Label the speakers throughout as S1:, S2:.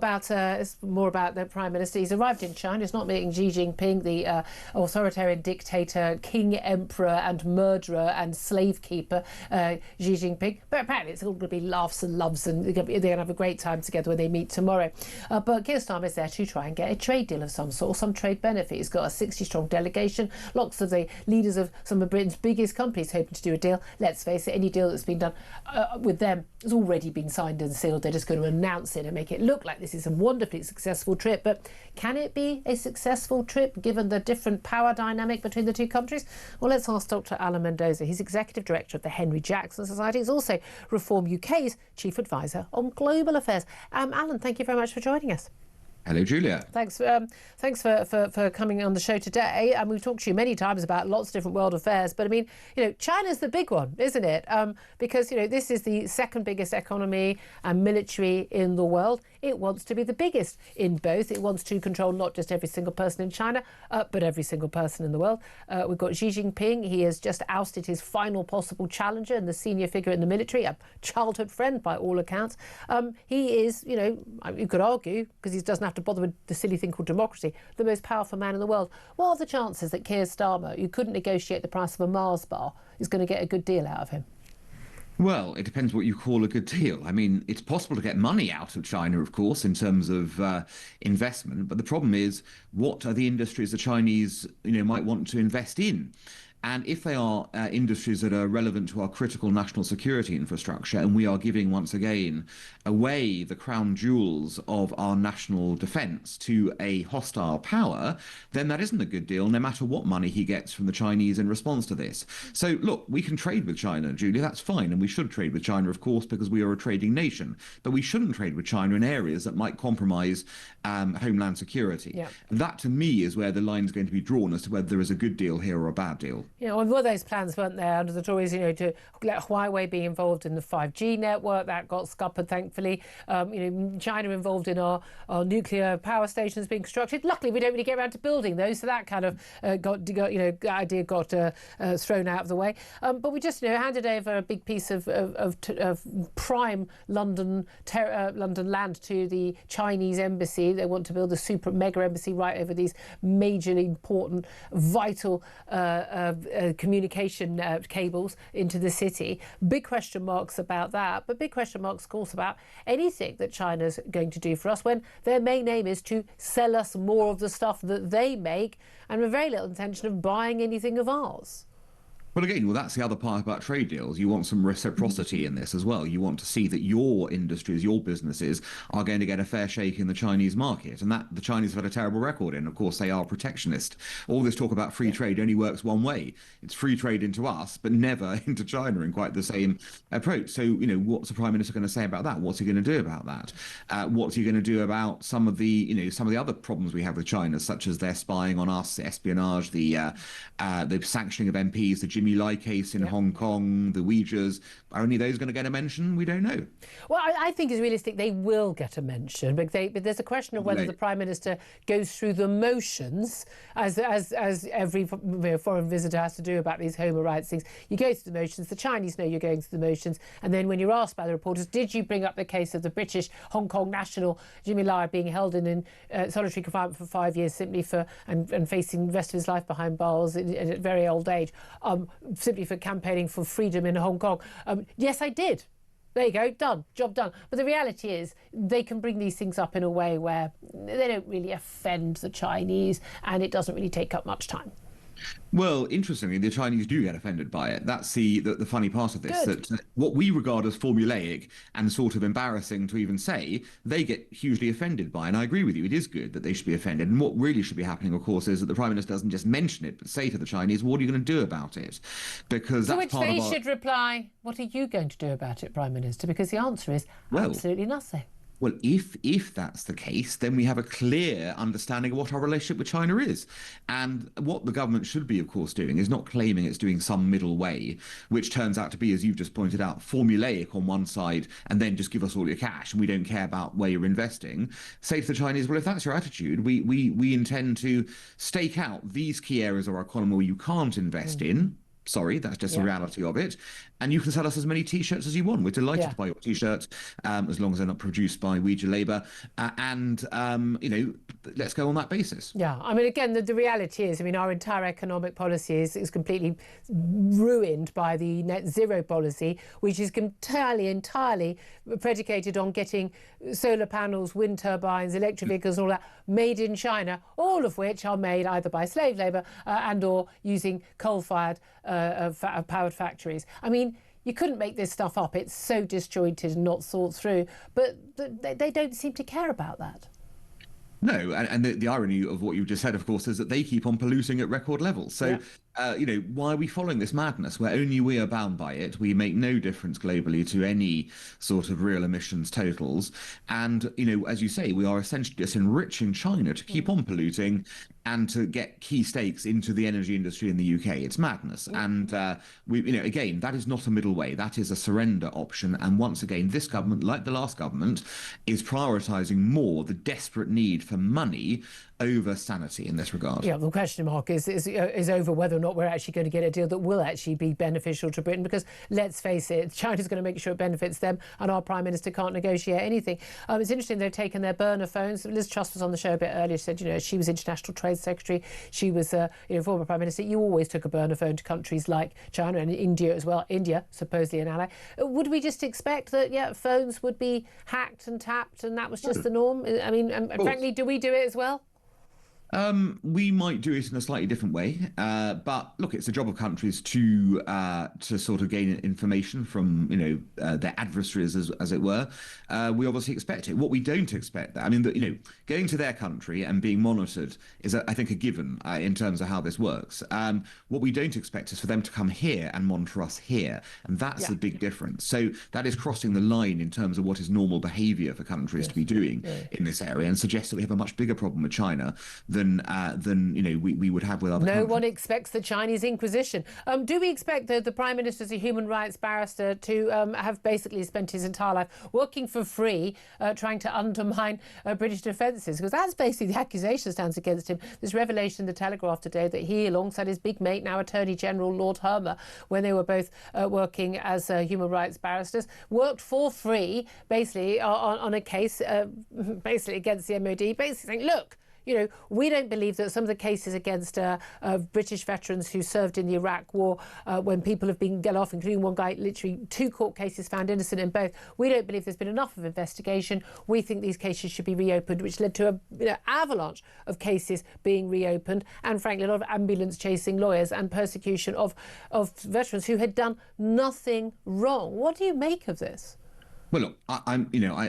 S1: about, it's more about the Prime Minister. He's arrived in China. He's not meeting Xi Jinping, the authoritarian dictator, king, emperor and murderer and slave keeper, Xi Jinping. But apparently it's all going to be laughs and loves, and they're going to have a great time together when they meet tomorrow. But Keir Starmer is there to try and get a trade deal of some sort, or some trade benefit. He's got a 60-strong delegation, lots of the leaders of some of Britain's biggest companies hoping to do a deal. Let's face it, any deal that's been done with them has already been signed and sealed. They're just going to announce it and make it look like this is a wonderfully successful trip. But can it be a successful trip given the different power dynamic between the two countries? Well, let's ask Dr Alan Mendoza. He's Executive Director of the Henry Jackson Society. He's also Reform UK's Chief Advisor on Global Affairs. Alan, thank you very much for joining us.
S2: Hello, Julia.
S1: Thanks for coming on the show today. And we've talked to you many times about lots of different world affairs. But I mean, China's the big one, isn't it? Because, this is the second biggest economy and military in the world. It wants to be the biggest in both. It wants to control not just every single person in China, but every single person in the world. We've got Xi Jinping. He has just ousted his final possible challenger and the senior figure in the military, a childhood friend by all accounts. He is, you could argue, because he doesn't have to bother with the silly thing called democracy, the most powerful man in the world. What are the chances that Keir Starmer, who couldn't negotiate the price of a Mars bar, is going to get a good deal out of him?
S2: Well, it depends what you call a good deal. I mean, it's possible to get money out of China, of course, in terms of investment. But the problem is, what are the industries the Chinese, might want to invest in? And if they are industries that are relevant to our critical national security infrastructure, and we are giving, once again, away the crown jewels of our national defence to a hostile power, then that isn't a good deal, no matter what money he gets from the Chinese in response to this. So, look, we can trade with China, Julia, that's fine, and we should trade with China, of course, because we are a trading nation. But we shouldn't trade with China in areas that might compromise homeland security.
S1: Yeah.
S2: That, to me, is where the line is going to be drawn as to whether there is a good deal here or a bad deal.
S1: And were those plans, weren't there, under the Tories, to let Huawei be involved in the 5G network? That got scuppered, thankfully. China involved in our nuclear power stations being constructed. Luckily, we don't really get around to building those, so that kind of idea got thrown out of the way. But we just, handed over a big piece of prime London land to the Chinese embassy. They want to build a super mega embassy right over these majorly important, vital communication cables into the city. Big question marks about that, but big question marks, of course, about anything that China's going to do for us when their main aim is to sell us more of the stuff that they make and with very little intention of buying anything of ours.
S2: Well, again, that's the other part about trade deals. You want some reciprocity in this as well. You want to see that your industries, your businesses are going to get a fair shake in the Chinese market. And that the Chinese have had a terrible record in. Of course, they are protectionist. All this talk about free trade only works one way. It's free trade into us, but never into China in quite the same approach. So, what's the Prime Minister going to say about that? What's he going to do about that? What's he going to do about some of the, some of the other problems we have with China, such as their spying on us, espionage, the sanctioning of MPs, the Jimmy Lai case in Hong Kong, the Uyghurs? Are any of those going to get a mention? We don't know.
S1: Well, I think it's realistic they will get a mention, but there's a question of whether the Prime Minister goes through the motions, as every foreign visitor has to do about these human rights things. You go through the motions, the Chinese know you're going through the motions, and then when you're asked by the reporters, did you bring up the case of the British Hong Kong national Jimmy Lai being held in solitary confinement for 5 years simply for and facing the rest of his life behind bars at a very old age, simply for campaigning for freedom in Hong Kong? Yes, I did. There you go, done, job done. But the reality is they can bring these things up in a way where they don't really offend the Chinese and it doesn't really take up much time.
S2: Well, interestingly, the Chinese do get offended by it. That's the funny part of this, that what we regard as formulaic and sort of embarrassing to even say, they get hugely offended by. And I agree with you, it is good that they should be offended. And what really should be happening, of course, is that the Prime Minister doesn't just mention it, but say to the Chinese, what are you going to do about it? Because
S1: to
S2: that's
S1: which
S2: part
S1: they
S2: of our...
S1: should reply, what are you going to do about it, Prime Minister? Because the answer is absolutely nothing.
S2: Well, if that's the case, then we have a clear understanding of what our relationship with China is. And what the government should be, of course, doing is not claiming it's doing some middle way, which turns out to be, as you've just pointed out, formulaic on one side and then just give us all your cash and we don't care about where you're investing. Say to the Chinese, well, if that's your attitude, we intend to stake out these key areas of our economy where you can't invest in. Sorry, that's just the reality of it. And you can sell us as many T-shirts as you want. We're delighted to buy your T-shirts, as long as they're not produced by Ouija Labour. Let's go on that basis.
S1: Yeah, I mean, again, the reality is, I mean, our entire economic policy is completely ruined by the net zero policy, which is entirely predicated on getting solar panels, wind turbines, electric vehicles, all that made in China, all of which are made either by slave labour and or using coal-fired powered factories. I mean, you couldn't make this stuff up. It's so disjointed and not thought through. But they don't seem to care about that.
S2: No, and the irony of what you just said, of course, is that they keep on polluting at record levels. So, why are we following this madness where only we are bound by it? We make no difference globally to any sort of real emissions totals. And, as you say, we are essentially just enriching China to keep on polluting and to get key stakes into the energy industry in the UK. It's madness. And, again, that is not a middle way. That is a surrender option. And once again, this government, like the last government, is prioritising more the desperate need for money over sanity in this regard.
S1: Yeah, the question mark is over whether or not we're actually going to get a deal that will actually be beneficial to Britain, because let's face it, China's going to make sure it benefits them, and our Prime Minister can't negotiate anything. It's interesting they've taken their burner phones. Liz Truss was on the show a bit earlier. She said, she was International Trade Secretary. She was, former Prime Minister. You always took a burner phone to countries like China and India as well. India, supposedly an ally. Would we just expect that, phones would be hacked and tapped and that was just the norm? I mean, frankly, do we do it as well?
S2: We might do it in a slightly different way, but look, it's the job of countries to sort of gain information from their adversaries, as it were. We obviously expect it. What we don't expect, going to their country and being monitored is, I think, a given in terms of how this works. What we don't expect is for them to come here and monitor us here, and that's the big difference. So that is crossing the line in terms of what is normal behaviour for countries to be doing in this area, and suggests that we have a much bigger problem with China than we would have with other countries.
S1: No one expects the Chinese Inquisition. Do we expect the Prime Minister as a human rights barrister to have basically spent his entire life working for free, trying to undermine British defences? Because that's basically the accusation that stands against him. This revelation in the Telegraph today that he, alongside his big mate, now Attorney General Lord Hermer, when they were both working as human rights barristers, worked for free, basically on a case, basically against the MOD, basically saying, look, we don't believe that some of the cases against British veterans who served in the Iraq War, when people have been get off, including one guy, literally 2 court cases found innocent in both, we don't believe there's been enough of investigation. We think these cases should be reopened, which led to a avalanche of cases being reopened, and frankly a lot of ambulance chasing lawyers and persecution of veterans who had done nothing wrong. What do you make of this?
S2: Well, look,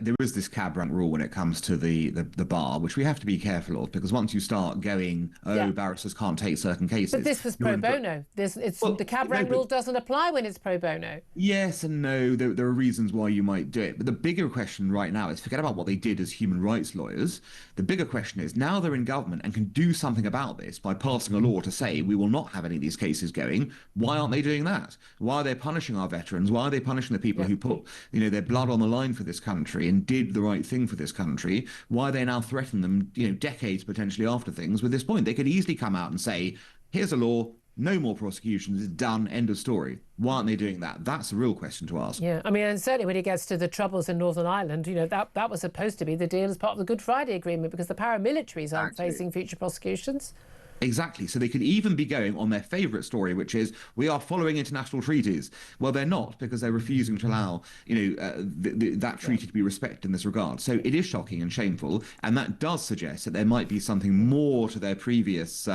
S2: there is this cab rank rule when it comes to the bar, which we have to be careful of, because once you start going, barristers can't take certain cases.
S1: But this was pro bono. The cab rank rule doesn't apply when it's pro bono.
S2: Yes and no. There are reasons why you might do it. But the bigger question right now is, forget about what they did as human rights lawyers. The bigger question is, now they're in government and can do something about this by passing a law to say we will not have any of these cases going. Why aren't they doing that? Why are they punishing our veterans? Why are they punishing the people who put their blood on the line for this country and did the right thing for this country? Why are they now threatening them, decades potentially after things with this point? They could easily come out and say, here's a law, no more prosecutions, it's done, end of story. Why aren't they doing that? That's a real question to ask.
S1: Yeah, I mean, and certainly when it gets to the troubles in Northern Ireland, that was supposed to be the deal as part of the Good Friday Agreement, because the paramilitaries aren't facing future prosecutions.
S2: Exactly. So they could even be going on their favourite story, which is we are following international treaties. Well, they're not, because they're refusing to allow, that treaty to be respected in this regard. So it is shocking and shameful, and that does suggest that there might be something more to their previous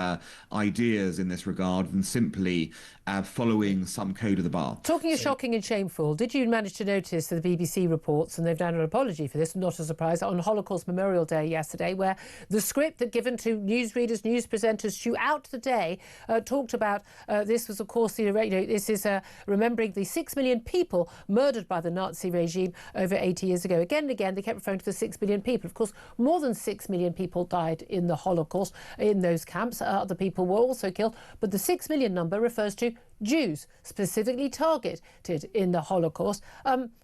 S2: ideas in this regard than simply following some code of the bar.
S1: Talking of shocking and shameful, did you manage to notice the BBC reports, and they've done an apology for this, not a surprise, on Holocaust Memorial Day yesterday, where the script that given to newsreaders, news presenters throughout the day talked about this was, of course, this is remembering the 6 million people murdered by the Nazi regime over 80 years ago. Again and again, they kept referring to the 6 million people. Of course, more than 6 million people died in the Holocaust in those camps. Other people were also killed, but the 6 million number refers to Jews specifically targeted in the Holocaust.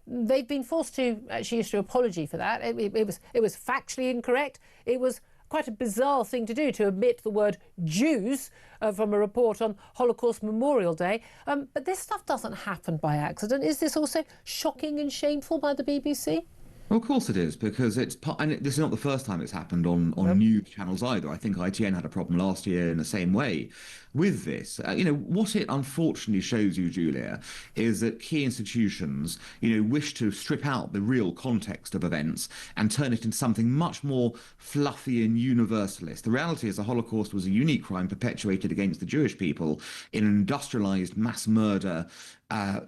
S1: They've been forced to actually issue an apology for that. It was factually incorrect. It was quite a bizarre thing to do, to omit the word Jews from a report on Holocaust Memorial Day. But this stuff doesn't happen by accident. Is this also shocking and shameful by the BBC?
S2: Well, of course it is, because and this is not the first time it's happened on news channels either. I think ITN had a problem last year in the same way with this. What it unfortunately shows you, Julia, is that key institutions, wish to strip out the real context of events and turn it into something much more fluffy and universalist. The reality is the Holocaust was a unique crime perpetuated against the Jewish people in an industrialized mass murder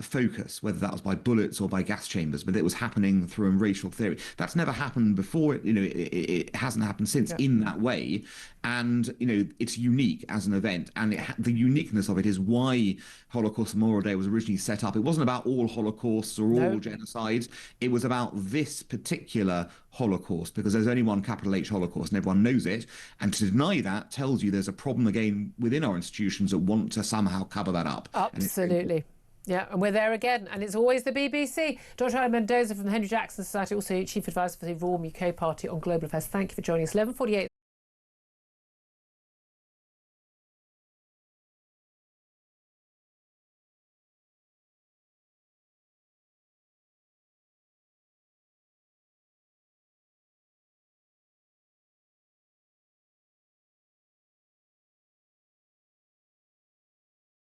S2: focus, whether that was by bullets or by gas chambers, but it was happening through a racial theory. That's never happened before. It hasn't happened since in that way. And, it's unique as an event. And the uniqueness of it is why Holocaust Memorial Day was originally set up. It wasn't about all Holocausts or all genocides. It was about this particular Holocaust, because there's only one capital H Holocaust and everyone knows it. And to deny that tells you there's a problem again within our institutions that want to somehow cover that up.
S1: Absolutely. Yeah, and we're there again, and it's always the BBC. Dr Alan Mendoza from the Henry Jackson Society, also Chief Advisor for the Reform UK Party on Global Affairs. Thank you for joining us. 11:48.